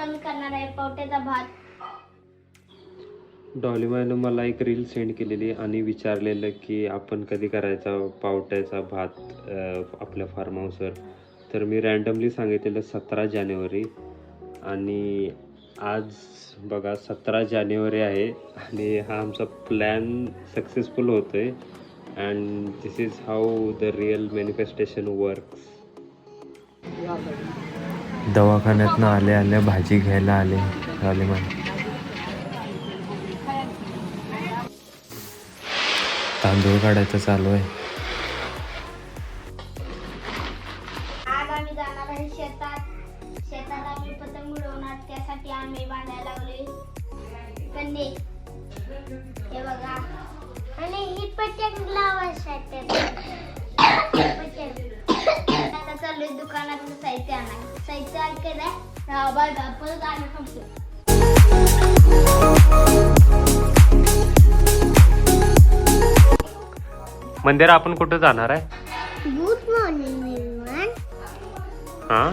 आम्ही करणार आहे पावट्याचा भात. डॉलीमानं मला एक रील सेंड केलेली आणि विचारलेलं की आपण कधी करायचा पावट्याचा भात आपल्या फार्म हाऊसवर. तर मी रँडमली सांगितलेलं 17 जानेवारी आणि आज बघा 17 जानेवारी आहे आणि हा आमचा प्लॅन सक्सेसफुल होतो आहे. And this is how the real manifestation works. दवाखान्यातनं आल्या भाजी घ्यायला आले डॉलीमान. तांदूळ काढायचं चालू आहे. आज आम्ही जाणार आहे शेतात आम्ही पतंग उडवणार. त्यासाठी आम्ही बांधायला लागलोय कन्ने. हे बघा आणि ही पतंग लावायसाठी आता चाललोय दुकानातलं साहित्य आणायला. साहित्य ऐकायला बघा परत आम्ही थांबतो. मंदिर आपण कुठं जाणार आहे? Good morning everyone. हा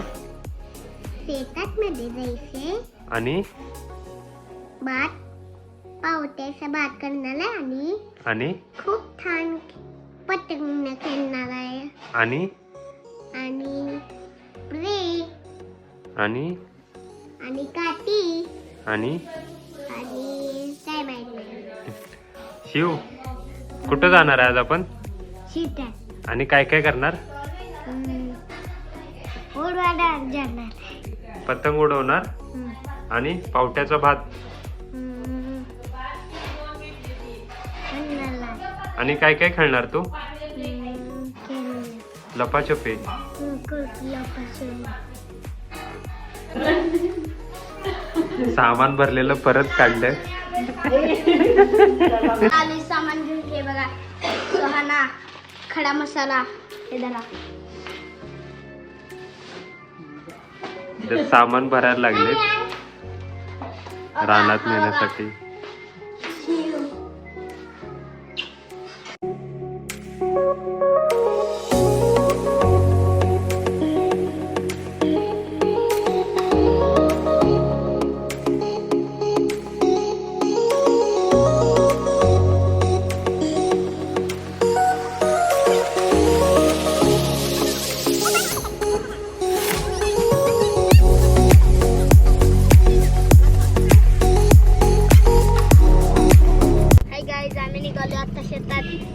शेतात मध्ये जायचे आणि पावट्याचा भात करणार आहे आणि खूप छान पतंग खेळणार आहे आणि ब्रेड आणि काठी आणि काय माहिती. शिव कुठं जाणार आहे आज आपण? शेतात आणि काय काय करणार? उडवायला जाणार. पतंग उडवणार आणि पावट्याचा भात आणि काय काय खेळणार तू? लपाछपी. सामान भरलेलं परत काढलं. आले सामान घेऊन. हे बघा सुहाना खडा मसाला. हे धरा. सामान भरायला लागले रानात नेण्यासाठी.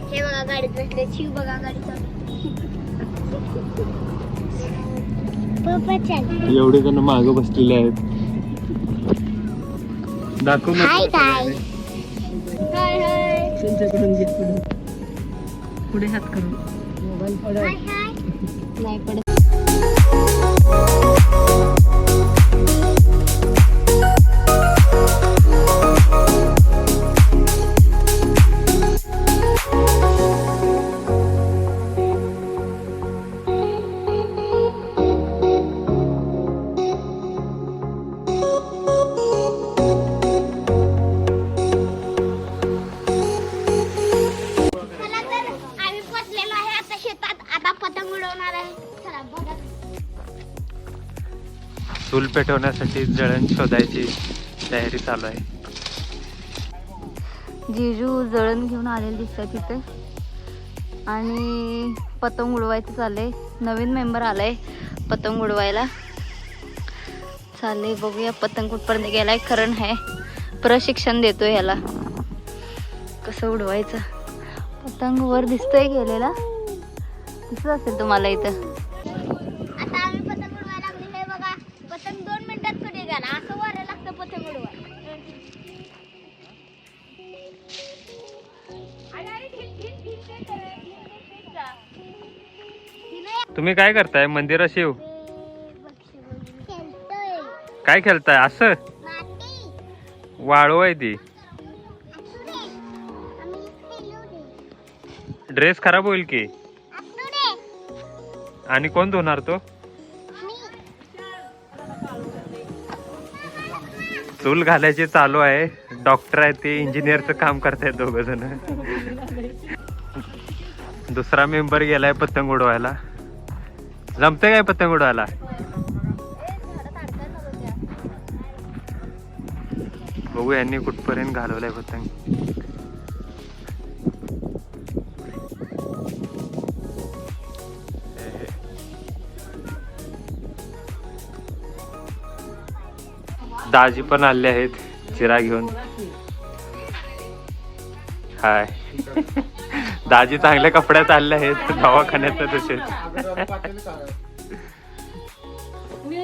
हे बघा गाडीत बसले. शिव बघा गाडी एवढे जण मागे बसलेले आहेत. दाखव ना. हाय हाय पुढे हात करून मोबाईल हाय हाय. नाही पडत. चूल पेटवण्यासाठी जळण शोधायची तयारी चालू आहे. जिजू जळण घेऊन आलेले दिसतात तिथे आणि पतंग उडवायचं चाललंय. नवीन मेंबर आलाय पतंग उडवायला. चाललंय बघूया पतंग कुठपर्यंत गेलाय. कारण आहे प्रशिक्षण देतोय ह्याला कसं उडवायचं. पतंग वर दिसतोय गेलेला. दिसत असेल तुम्हाला इथं. आता आम्ही पतंग उडवायला लागले. हे बघा पतंग 2 मिनिटात कधी गेला. असं वारं लागतं पतंग उडवायला. तुम्ही काय करताय मंदिरा शिव? काय खेळताय? असं वाळू आहे ती. ड्रेस खराब होईल की. आणि कोण धुणार तो? चूल घालायचे चालू आहे. डॉक्टर आहे ते इंजिनियरचं काम करतायत दोघ जण. दुसरा मेंबर गेलाय पतंग उडवायला. जमते काय पतंग उडवायला? बघू यांनी कुठपर्यंत घालवलाय पतंग. दाजी पण आले आहेत चिरा घेऊन. हाय दाजी चांगल्या कपड्यात आले आहेत दवाखान्यात तसेच.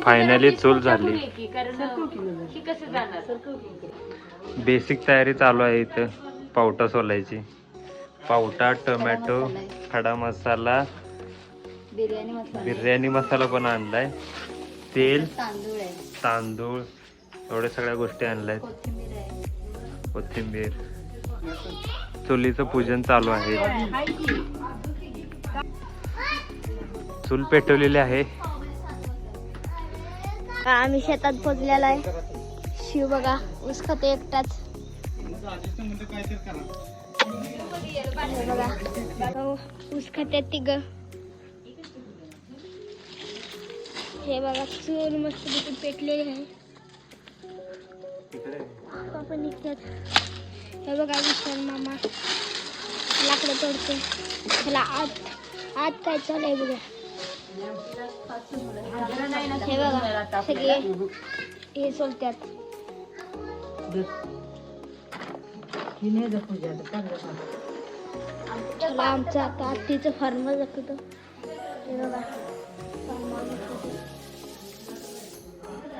फायनली चूल झाली. बेसिक तयारी चालू आहे इथं पावटा सोलायची. पावटा, टोमॅटो, खडा मसाला, बिर्याणी मसाला पण आणलाय, तेल, तांदूळ एवढ्या सगळ्या गोष्टी आणल्यात, कोथिंबीर. चुलीचं पूजन चालू आहे. चूल पेटवलेली आहे. आम्ही शेतात पोचलेला आहे. शिव बघा ऊस खाते एकटाच. बघा ऊस खाते तिघ. हे बघा चूल मस्त पेटलेली आहे. आपण निघतात. हे बघा विशाल मामा लाकडं तोडते. त्याला आत काय चालू आहे बघा. हे बघा सगळे हे सोलतात. चला आमचं आता आत्तीचं फार्म दाखवतो. हे बघा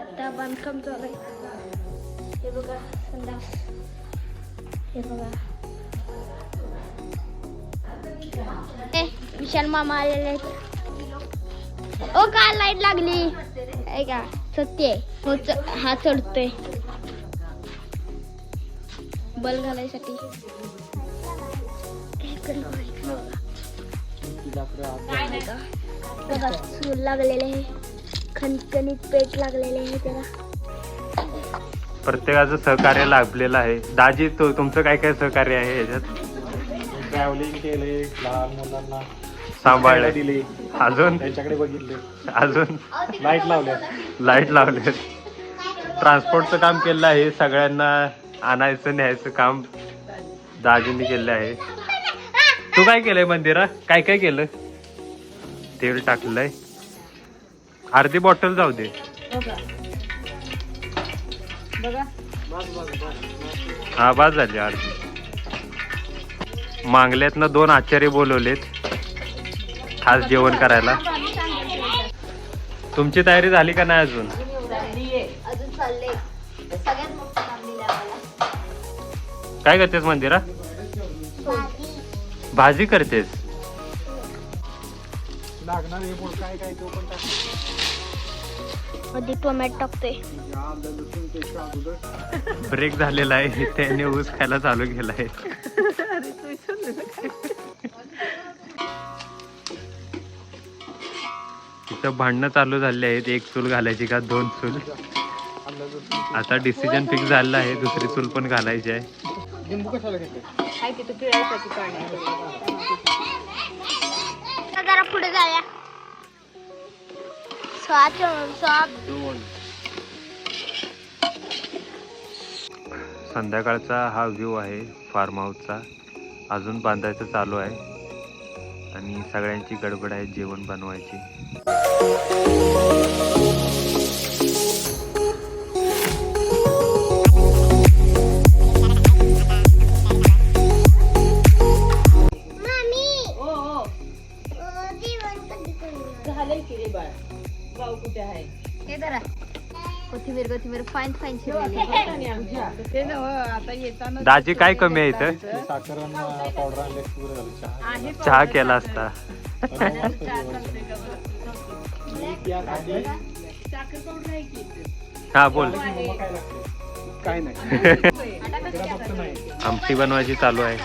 आता बांधकाम चालू आहे. हे बघा संडास. हे बघा विशाल मामा आलेले आहेत. ओ का लाईट लागली आहे का? सत्य हो हा चढतोय बल घालायसाठी. बघा चूल लागलेले आहे. खणखणीत पेट लागलेले आहे त्याला. प्रत्येकाचं सहकार्य लाभलेलं आहे. दाजी तुमचं काय काय सहकार्य आहे याच्यात? ट्रॅव्हलिंग केले, लहान मुलांना सांभाळले, दिले, अजून त्यांच्याकडे बघितले, अजून लाईट लावले. ट्रान्सपोर्टचं काम केलं आहे. सगळ्यांना आणायचं न्यायचं काम दाजींनी केलं आहे. तू काय केलंय मंदिरा? काय काय केलं? तेल टाकलंय. अर्धी बॉटल जाऊ दे. हा बास झाली अर्धी. मांगल्यातनं 2 आचार्य बोलवलेत खास जेवण करायला. तुमची तयारी झाली का नाही अजून? काय करतेस मंदिरा? भाजी करतेस? लागणार हे बोल काय काय तो पण टाक. आधी टोमॅटो टाकतोय. ब्रेक झालेला आहे. त्याने ऊस खायला चालू केला आहे. इथं भांडणं चालू झाले आहेत. 1 चूल घालायची का 2 चूल? आता डिसिजन फिक्स झालेला आहे. दुसरी चूल पण घालायची आहे. लिंबू कशाला घेतले? जरा पुढे जाऊया. संध्याकाळचा हा व्ह्यू आहे फार्म हाऊसचा. अजून बांधायचं चालू आहे आणि सगळ्यांची गडबड आहे जेवण बनवायची. कोथिंबीर फाईन फाईन. दाजी काय कमी आहे इथं? साखर पावडर आणले पुरं झालं. चहा केला असता. हा बोल. काय नाही. आमटी बनवायची चालू आहे.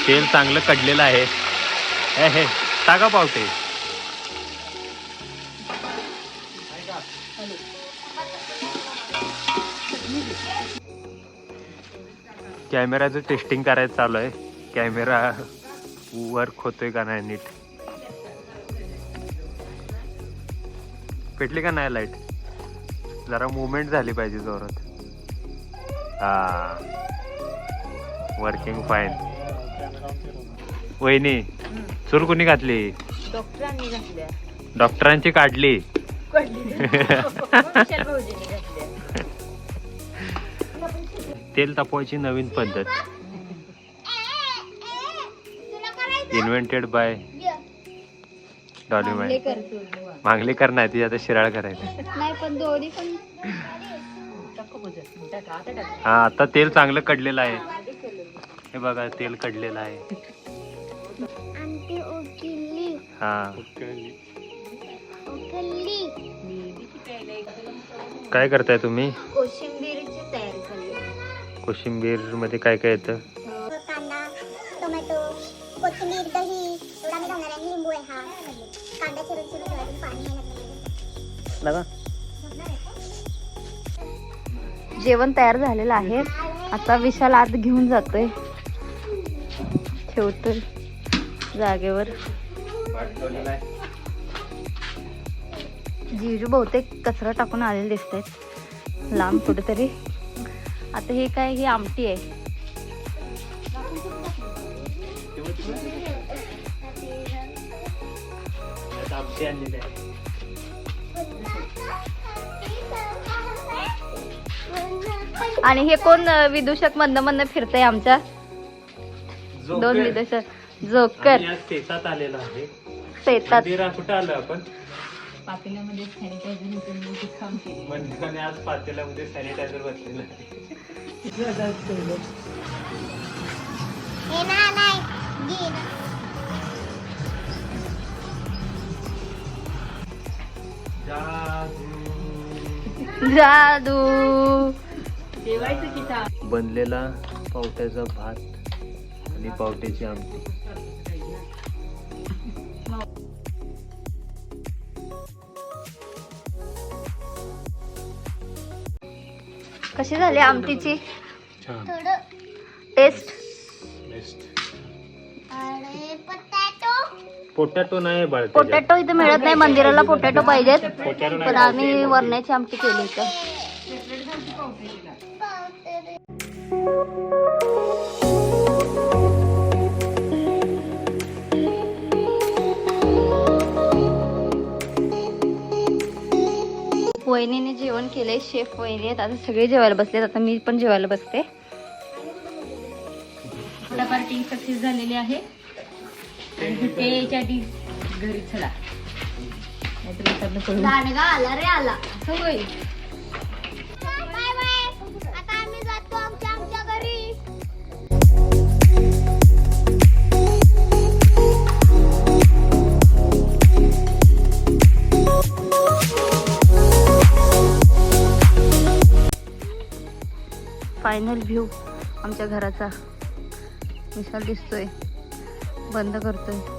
तेल चांगलं कडलेलं आहे. हे टाका पावटे. कॅमेराचं टेस्टिंग करायचं चालू आहे. कॅमेरा वर्क होतोय का नाही नीट. पेटली का नाही लाईट? जरा मुवमेंट झाली पाहिजे जोरात. हा, वर्किंग फाईन. वहिनी, चूल कुणी घातली? डॉक्टरांनी घातल्या. डॉक्टरांची काढली. तेल तापवायची नवीन पद्धत, इन्व्हेंटेड बाय डॉली. मांगलेकर नाही, ती आता शिराळ करायचं. नाही पण दोन्ही पण. हा, आता तेल चांगलं कडलेलं आहे. हे बघा, तेल कडलेलं आहे. आमटी उकळली. हा, उकळली. काय करताय तुम्ही? कोशिंबीरची तयारी झाली. कोशिंबीर मध्ये काय काय येतं? कांदा, टोमॅटो, कोथिंबीर, दही एवढा मी घालणार आहे. लिंबू आहे हा. कांदा चिरून ठेवायचं, पाणी आहे. जेवण तयार झालेलं आहे. आता विशाल आत घेऊन जातोय, ठेवतोय जागेवर. जीजू बहुतेक कचरा टाकून आलेले दिसत आहेत लांब कुठेतरी. आता हे काय, ही आमटी आहे. आणि हे कोण विदूषक मधनं फिरतय आमच्या? दोन विदूषक जोकर शेतात आलेला आहे. शेतात. कुठं आलो आपण? पातेल्यामध्ये सॅनिटायझर मंदिराने आज पातेल्यामध्ये सॅनिटायझर बसलेलं आहे. जादू. बनलेला पावट्याचा भात आणि पावट्याची आमटी. कशी झाली आमटीची थोडं. टेस्ट? आणि पोटॅटो. पोटॅटो नाही बाळा. पोटॅटो इथे मिळत नाही. मंदिराला पोटॅटो पाहिजेत, पण आम्ही वरण्याची आमटी केली इथं. वहिनीने जेवण केलंय. शेफ वहिनी आहेत. आता सगळे जेवायला बसलेत. आता मी पण जेवायला बसते. पार्टी सक्सेस झालेली आहे. घरी चला. दांडगा आला रे आला. होय. Bye bye. आता आम्ही जातो आमच्या घरी. फायनल व्ह्यू आमच्या घराचा. विशाल दिसतोय, बंद करतोय.